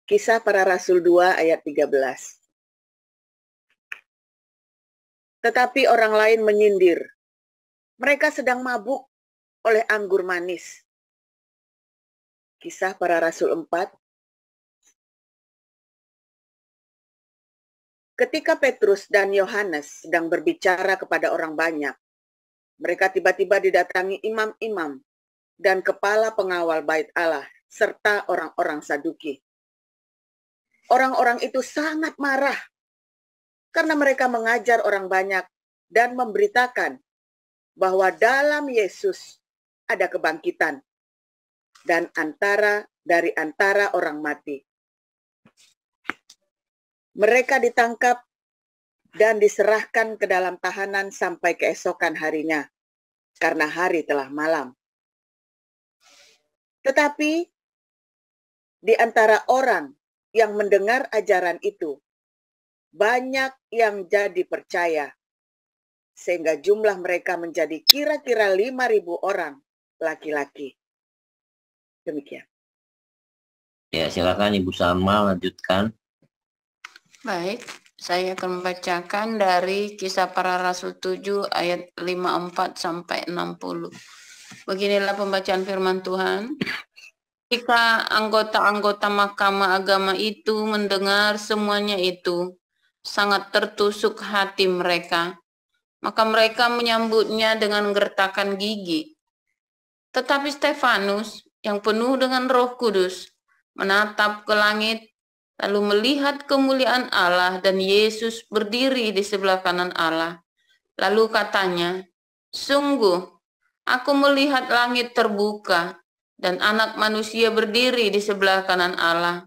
Kisah Para Rasul 2 ayat 13. Tetapi orang lain menyindir, mereka sedang mabuk oleh anggur manis. Kisah Para Rasul 4. Ketika Petrus dan Yohanes sedang berbicara kepada orang banyak, mereka tiba-tiba didatangi imam-imam dan kepala pengawal bait Allah serta orang-orang Saduki. Orang-orang itu sangat marah karena mereka mengajar orang banyak dan memberitakan bahwa dalam Yesus ada kebangkitan dan dari antara orang mati. Mereka ditangkap dan diserahkan ke dalam tahanan sampai keesokan harinya, karena hari telah malam. Tetapi di antara orang yang mendengar ajaran itu, banyak yang jadi percaya, sehingga jumlah mereka menjadi kira-kira 5.000 orang laki-laki. Demikian. Ya, silakan Ibu Salma lanjutkan. Baik, saya akan membacakan dari Kisah Para Rasul 7 ayat 54 sampai 60. Beginilah pembacaan firman Tuhan. Jika anggota-anggota Mahkamah Agama itu mendengar semuanya itu, sangat tertusuk hati mereka. Maka mereka menyambutnya dengan gertakan gigi. Tetapi Stefanus yang penuh dengan Roh Kudus menatap ke langit, lalu melihat kemuliaan Allah dan Yesus berdiri di sebelah kanan Allah. Lalu katanya, sungguh, aku melihat langit terbuka dan Anak Manusia berdiri di sebelah kanan Allah.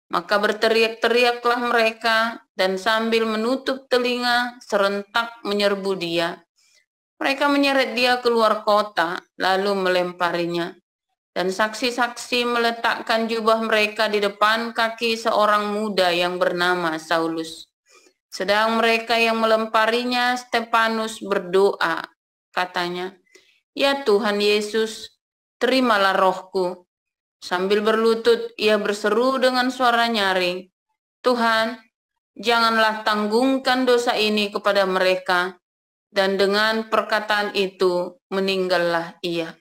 Maka berteriak-teriaklah mereka dan sambil menutup telinga serentak menyerbu dia. Mereka menyeret dia keluar kota lalu melemparinya. Dan saksi-saksi meletakkan jubah mereka di depan kaki seorang muda yang bernama Saulus. Sedang mereka yang melemparinya, Stefanus berdoa. Katanya, ya Tuhan Yesus, terimalah rohku. Sambil berlutut, ia berseru dengan suara nyaring, Tuhan, janganlah tanggungkan dosa ini kepada mereka. Dan dengan perkataan itu, meninggallah ia.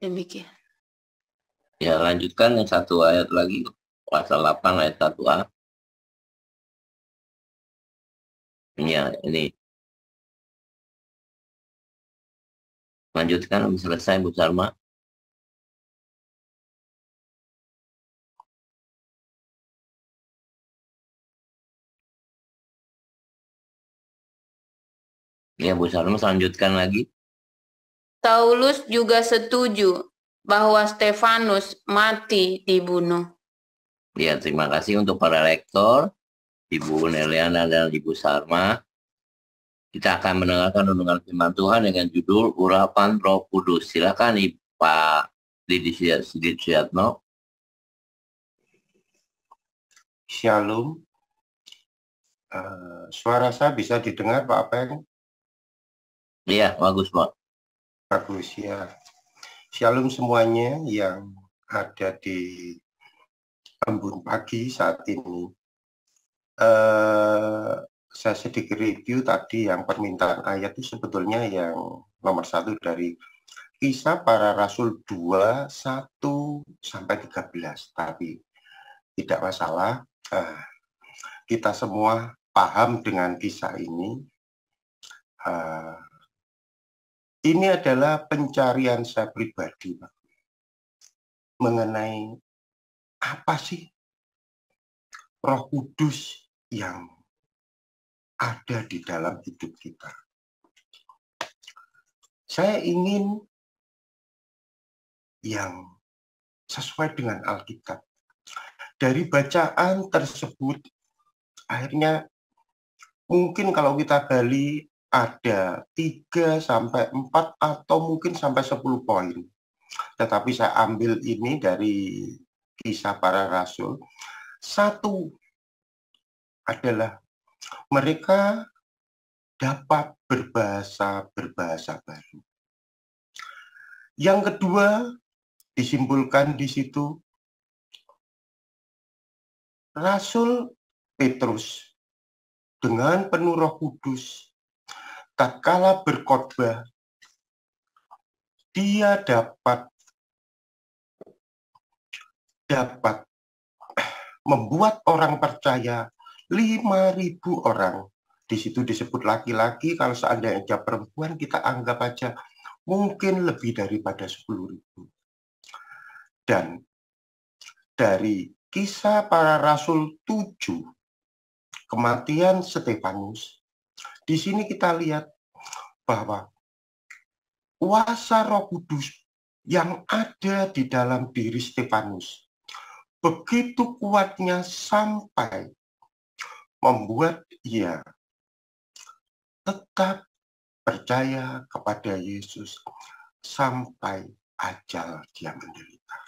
Demikian. Ya, lanjutkan yang satu ayat lagi, pasal 8 ayat 1a. Ya, ini. Lanjutkan, selesai Bu Salma. Ya, Bu Salma, lanjutkan lagi. Saulus juga setuju bahwa Stefanus mati dibunuh. Ya, terima kasih untuk para lektor, Ibu Neliana dan Ibu Salma. Kita akan mendengarkan renungan firman Tuhan dengan judul Urapan Roh Kudus. Silakan Pak Didi Suyatno. Shalom. Suara saya bisa didengar Pak Apeng? Iya, bagus Pak. Bagus ya. Shalom semuanya yang ada di embun pagi saat ini. Saya sedikit review tadi yang permintaan ayat itu sebetulnya yang nomor 1 dari Kisah Para Rasul 2, 1 sampai 13. Tapi tidak masalah, kita semua paham dengan kisah ini. Ini adalah pencarian saya pribadi, Pak, mengenai apa sih Roh Kudus yang ada di dalam hidup kita. Saya ingin yang sesuai dengan Alkitab. Dari bacaan tersebut, akhirnya mungkin kalau kita gali ada 3 sampai 4 atau mungkin sampai 10 poin. Tetapi saya ambil ini dari Kisah Para Rasul. 1 adalah mereka dapat berbahasa baru. Yang kedua disimpulkan di situ, Rasul Petrus dengan penuh Roh Kudus tatkala berkhotbah, dia dapat membuat orang percaya 5.000 orang. Di situ disebut laki-laki, kalau seandainya perempuan kita anggap aja mungkin lebih daripada 10.000. Dan dari Kisah Para Rasul 7, kematian Stefanus, di sini kita lihat bahwa kuasa Roh Kudus yang ada di dalam diri Stefanus begitu kuatnya sampai membuat ia tetap percaya kepada Yesus sampai ajal dia menderita.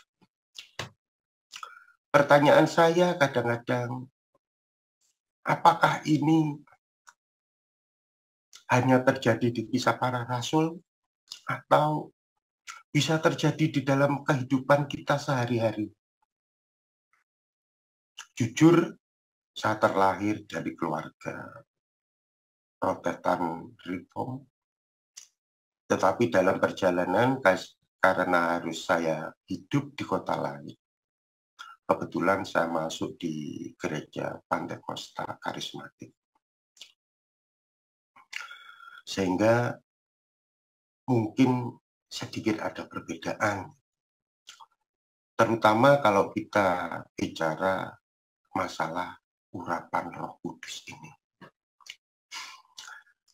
Pertanyaan saya kadang-kadang, apakah ini hanya terjadi di Kisah Para Rasul atau bisa terjadi di dalam kehidupan kita sehari-hari? Jujur, saya terlahir dari keluarga Protestan Reform, tetapi dalam perjalanan karena harus saya hidup di kota lain, kebetulan saya masuk di gereja Pantekosta Karismatik. Sehingga mungkin sedikit ada perbedaan, terutama kalau kita bicara masalah urapan Roh Kudus ini.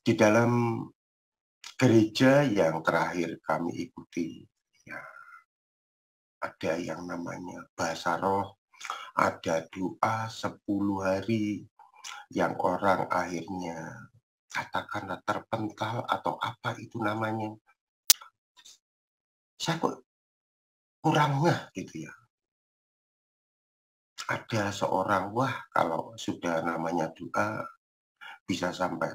Di dalam gereja yang terakhir kami ikuti, ya, ada yang namanya bahasa roh, ada doa 10 hari yang orang akhirnya katakanlah terpental atau apa itu namanya. Saya kok kurang ngeh gitu ya. Ada seorang, wah kalau sudah namanya doa bisa sampai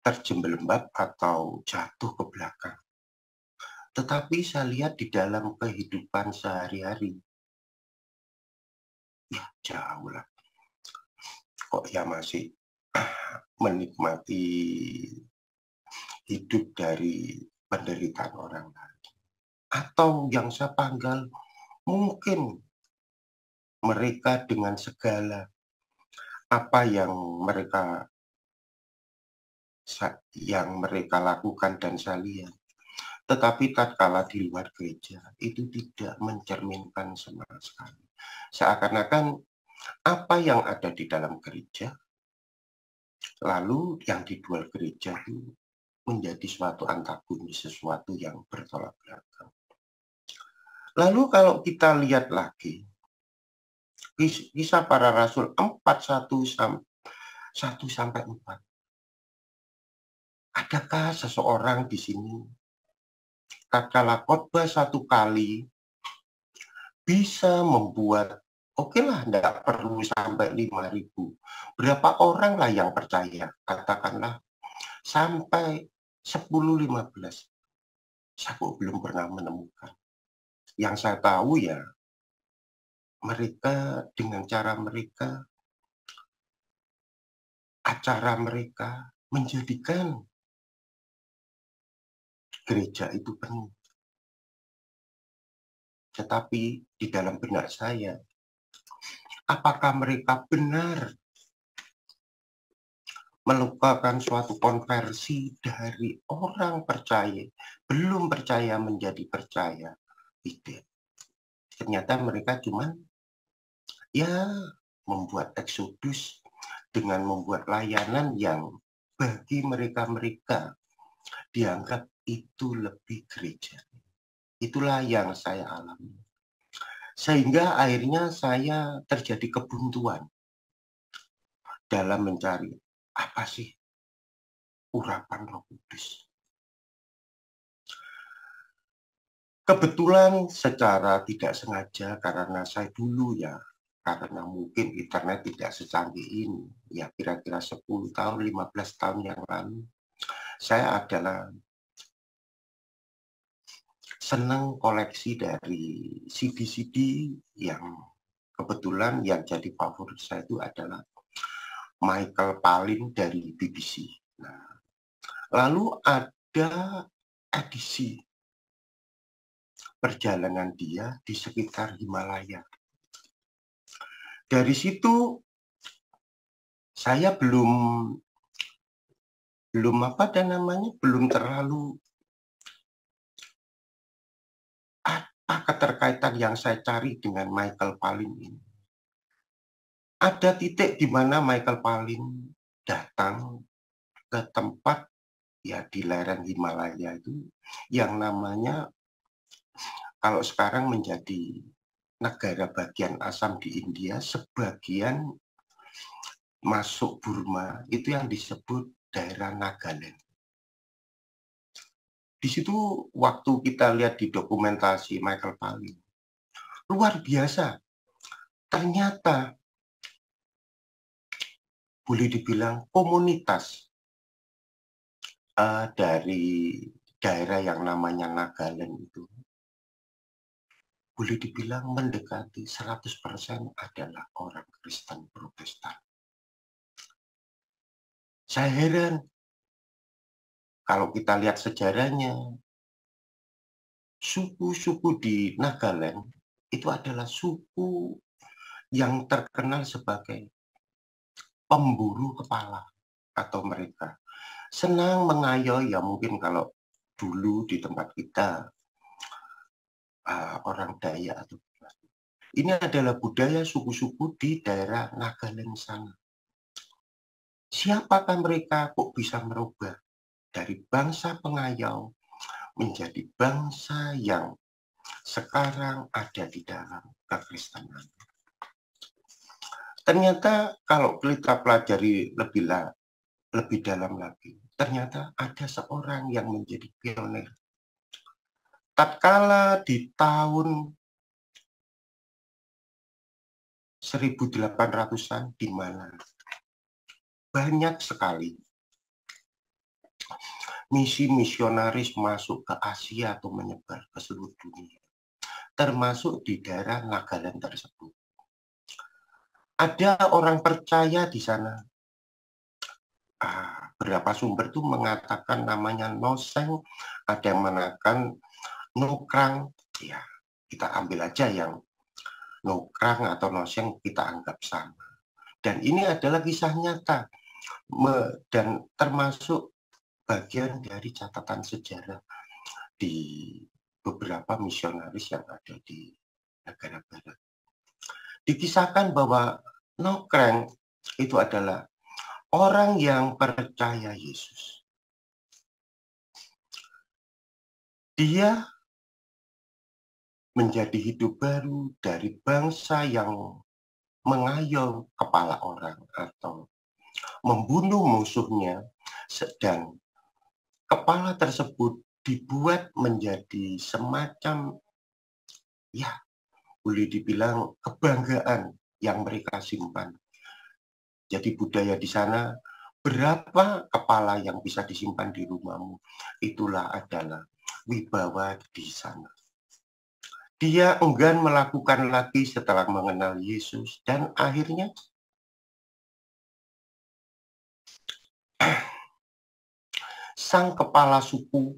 terjembelembab atau jatuh ke belakang. Tetapi saya lihat di dalam kehidupan sehari-hari, ya jauh lah. Kok ya masih menikmati hidup dari penderitaan orang lain. Atau yang saya panggil, mungkin mereka dengan segala apa yang mereka lakukan dan saya lihat, tetapi tatkala di luar gereja itu tidak mencerminkan sama sekali. Seakan-akan apa yang ada di dalam gereja, lalu yang di luar gereja itu menjadi suatu antagonis, sesuatu yang bertolak belakang. Lalu kalau kita lihat lagi, Kisah Para Rasul 4:1-4. Adakah seseorang di sini tatkala khotbah 1 kali bisa membuat, oke lah, tidak perlu sampai 5.000. Berapa orang lah yang percaya? Katakanlah sampai 10-15. Saya kok belum pernah menemukan. Yang saya tahu ya, mereka dengan cara mereka, acara mereka menjadikan gereja itu penuh. Tetapi di dalam benak saya, apakah mereka benar melakukan suatu konversi dari orang percaya, belum percaya menjadi percaya? Tidak. Ternyata mereka cuma ya membuat eksodus dengan membuat layanan yang bagi mereka dianggap itu lebih gereja. Itulah yang saya alami. Sehingga akhirnya saya terjadi kebuntuan dalam mencari apa sih urapan Roh Kudus. Kebetulan secara tidak sengaja, karena saya dulu ya, karena mungkin internet tidak secanggih ini, ya kira-kira 10 tahun, 15 tahun yang lalu, saya senang koleksi dari CD-CD yang kebetulan yang jadi favorit saya itu adalah Michael Palin dari BBC. Nah, lalu ada edisi perjalanan dia di sekitar Himalaya. Dari situ saya belum terlalu apa keterkaitan yang saya cari dengan Michael Palin ini. Ada titik di mana Michael Palin datang ke tempat ya di lereng Himalaya itu yang namanya kalau sekarang menjadi negara bagian Assam di India, sebagian masuk Burma itu yang disebut daerah Nagaland. Di situ waktu kita lihat di dokumentasi Michael Palin, luar biasa. Ternyata boleh dibilang komunitas dari daerah yang namanya Nagaland itu boleh dibilang mendekati 100% adalah orang Kristen Protestan. Saya heran kalau kita lihat sejarahnya, suku-suku di Nagaland itu adalah suku yang terkenal sebagai pemburu kepala, atau mereka senang mengayoh, ya mungkin kalau dulu di tempat kita orang Dayak atau ini adalah budaya suku-suku di daerah Nagaland sana. Siapakah mereka kok bisa merubah dari bangsa pengayau menjadi bangsa yang sekarang ada di dalam kekristenan? Ternyata kalau kita pelajari lebih dalam lagi, ternyata ada seorang yang menjadi pionir. Tatkala di tahun 1800-an, di mana banyak sekali misi misionaris masuk ke Asia atau menyebar ke seluruh dunia, termasuk di daerah Nagaland tersebut. Ada orang percaya di sana. Beberapa sumber itu mengatakan namanya Noseng, ada yang mengatakan Nokrang. Ya, kita ambil aja yang Nokrang atau Noseng, kita anggap sama. Dan ini adalah kisah nyata dan termasuk bagian dari catatan sejarah di beberapa misionaris yang ada di negara barat. Dikisahkan bahwa Nokrang itu adalah orang yang percaya Yesus. Dia menjadi hidup baru dari bangsa yang mengayoh kepala orang atau membunuh musuhnya, dan kepala tersebut dibuat menjadi semacam, ya boleh dibilang kebanggaan yang mereka simpan. Jadi budaya di sana, berapa kepala yang bisa disimpan di rumahmu, itulah adalah wibawa di sana. Dia enggan melakukan lagi setelah mengenal Yesus, dan akhirnya sang kepala suku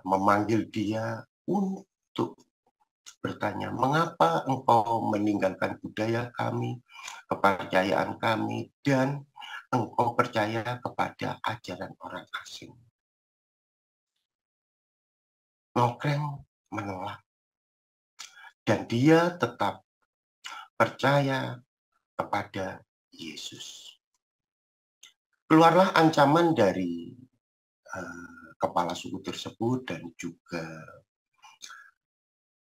memanggil dia untuk bertanya, mengapa engkau meninggalkan budaya kami, kepercayaan kami, dan engkau percaya kepada ajaran orang asing? Nokrang menolak, dan dia tetap percaya kepada Yesus. Keluarlah ancaman dari kepala suku tersebut dan juga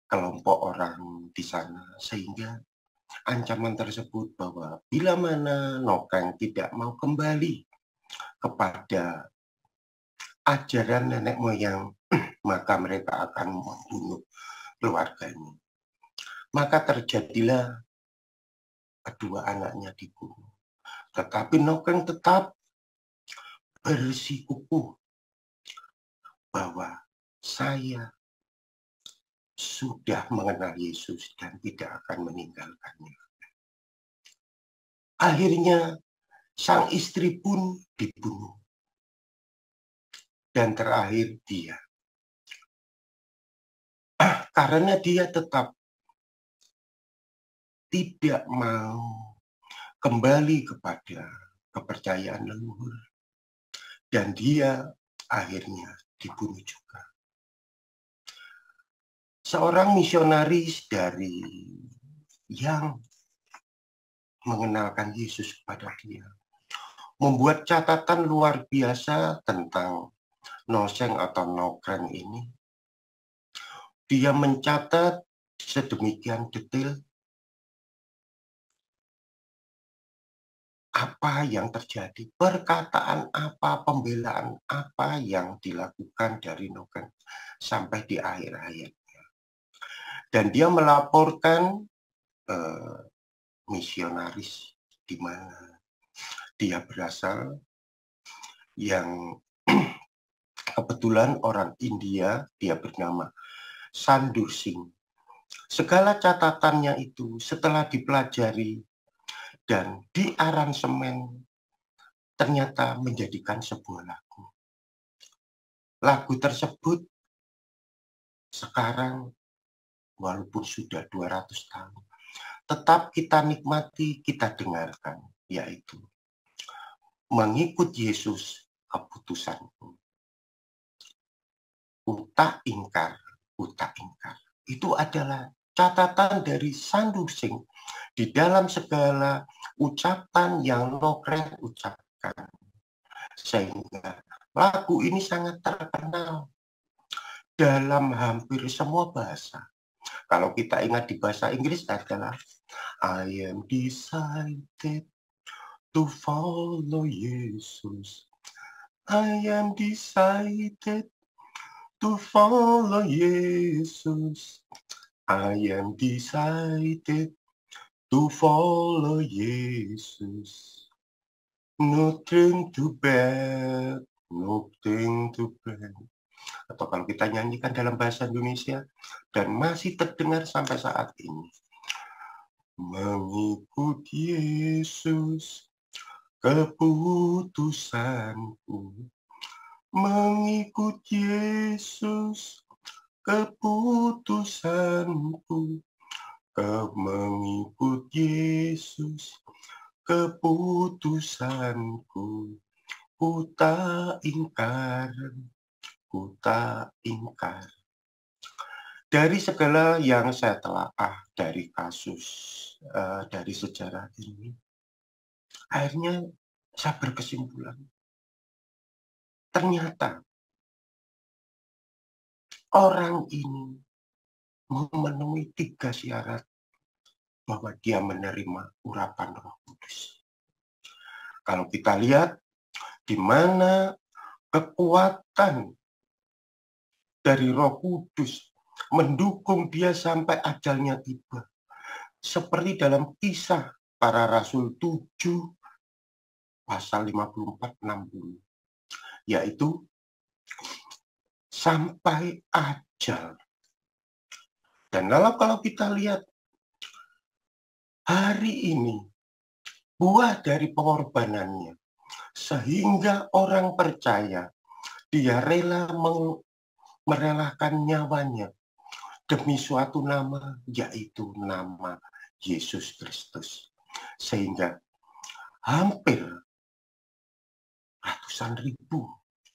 kelompok orang di sana, sehingga ancaman tersebut bahwa bila mana Nokrang tidak mau kembali kepada ajaran nenek moyang, maka mereka akan membunuh keluarganya. Maka terjadilah kedua anaknya dibunuh. Tetapi Nokrang tetap bersikukuh bahwa saya sudah mengenal Yesus dan tidak akan meninggalkannya. Akhirnya sang istri pun dibunuh. Dan terakhir dia. Karena dia tetap tidak mau kembali kepada kepercayaan leluhur. Dan dia akhirnya dibunuh juga. Seorang misionaris dari yang mengenalkan Yesus kepada dia membuat catatan luar biasa tentang noseng atau nokren ini. Dia mencatat sedemikian detail apa yang terjadi, perkataan apa, pembelaan apa yang dilakukan dari nokren sampai di akhir ayatnya. Dan dia melaporkan misionaris di mana dia berasal, yang kebetulan orang India, dia bernama Sandur Singh. Segala catatannya itu setelah dipelajari dan diaransemen ternyata menjadikan sebuah lagu. Lagu tersebut sekarang walaupun sudah 200 tahun tetap kita nikmati, kita dengarkan, yaitu mengikut Yesus keputusanku. Uta ingkar. Itu adalah catatan dari Sandur Singh di dalam segala ucapan yang nokren ucapkan. Sehingga lagu ini sangat terkenal dalam hampir semua bahasa. Kalau kita ingat di bahasa Inggris adalah I am decided to follow Jesus. I am decided to follow Jesus. I am decided to follow Jesus. Nothing to bad, nothing to bad. Atau kalau kita nyanyikan dalam bahasa Indonesia dan masih terdengar sampai saat ini. Mengikut Yesus keputusanku. Mengikut Yesus keputusanku. Mengikut Yesus keputusanku. Ku tak ingkar. Dari segala yang saya telaah dari kasus, dari sejarah ini, akhirnya saya berkesimpulan. Ternyata orang ini memenuhi 3 syarat bahwa dia menerima urapan Roh Kudus. Kalau kita lihat di mana kekuatan dari Roh Kudus mendukung dia sampai ajalnya tiba. Seperti dalam Kisah Para Rasul 7 pasal 54-60. Yaitu sampai ajal. Dan kalau kita lihat hari ini buah dari pengorbanannya sehingga orang percaya dia rela merelakan nyawanya demi suatu nama, yaitu nama Yesus Kristus. Sehingga hampir ratusan ribu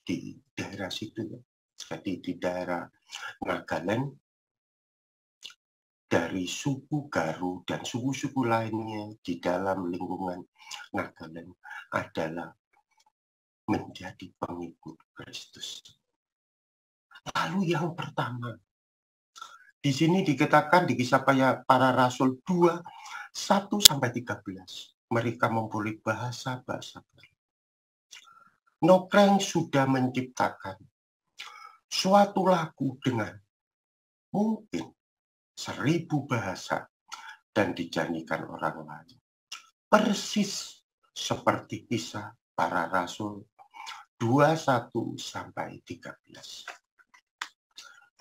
di daerah situ, jadi di daerah Nagaland, dari suku Garu dan suku-suku lainnya di dalam lingkungan Nagaland adalah menjadi pengikut Kristus. Lalu yang pertama, di sini dikatakan di Kisah Para Rasul 2, 1-13. Mereka mempunyai bahasa-bahasa baru. Nokren sudah menciptakan suatu lagu dengan mungkin 1000 bahasa dan dinyanyikan orang lain. Persis seperti Kisah Para Rasul 21-13.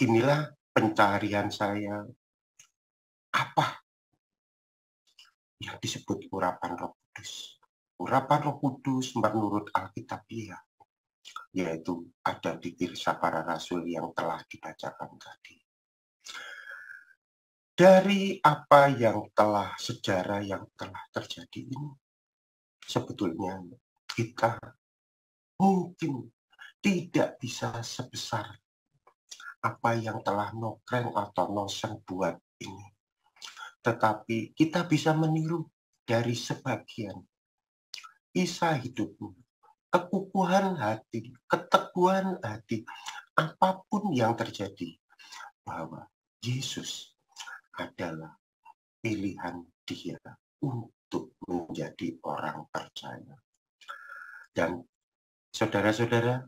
inilah pencarian saya. Apa yang disebut urapan Roh Kudus? Urapan Roh Kudus menurut Alkitabiah, yaitu ada di Kisah Para Rasul yang telah dibacakan tadi. Dari apa yang telah, sejarah yang telah terjadi ini, sebetulnya kita mungkin tidak bisa sebesar apa yang telah Nokren atau Noseng buat ini. Tetapi kita bisa meniru dari sebagian kisah hidupmu, kekukuhan hati, keteguhan hati, apapun yang terjadi, bahwa Yesus adalah pilihan dia untuk menjadi orang percaya. Dan saudara-saudara,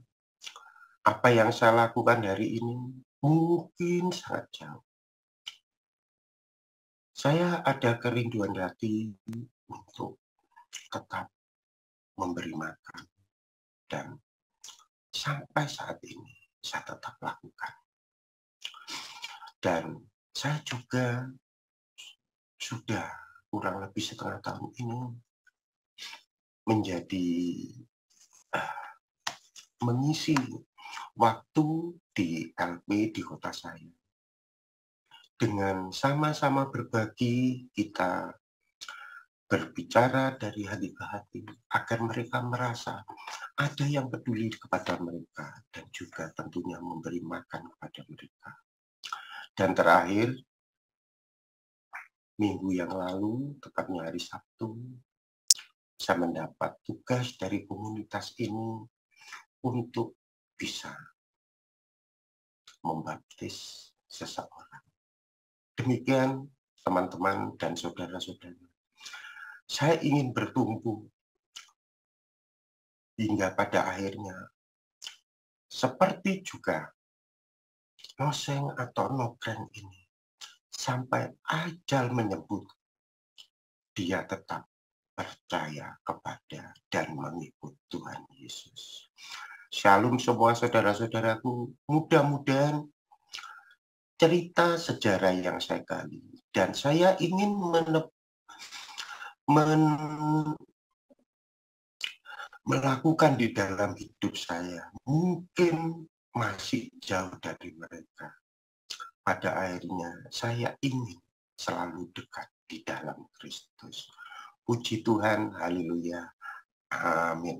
apa yang saya lakukan hari ini mungkin sangat jauh. Saya ada kerinduan hati untuk tetap memberi makan, dan sampai saat ini saya tetap lakukan. Dan saya juga sudah kurang lebih setengah tahun ini menjadi mengisi waktu di LP di kota saya. Dengan sama-sama berbagi, kita berbicara dari hati ke hati agar mereka merasa ada yang peduli kepada mereka dan juga tentunya memberi makan kepada mereka. Dan terakhir, minggu yang lalu, tepatnya hari Sabtu, saya mendapat tugas dari komunitas ini untuk bisa membaptis seseorang. Demikian teman-teman dan saudara-saudara. Saya ingin bertumbuh hingga pada akhirnya seperti juga Noseng atau Nokren ini, sampai ajal menyebut dia tetap percaya kepada dan mengikut Tuhan Yesus. Shalom semua saudara-saudaraku, mudah-mudahan cerita sejarah yang saya gali dan saya ingin melakukan di dalam hidup saya mungkin masih jauh dari mereka. Pada akhirnya saya ingin selalu dekat di dalam Kristus. Puji Tuhan, haleluya, amin.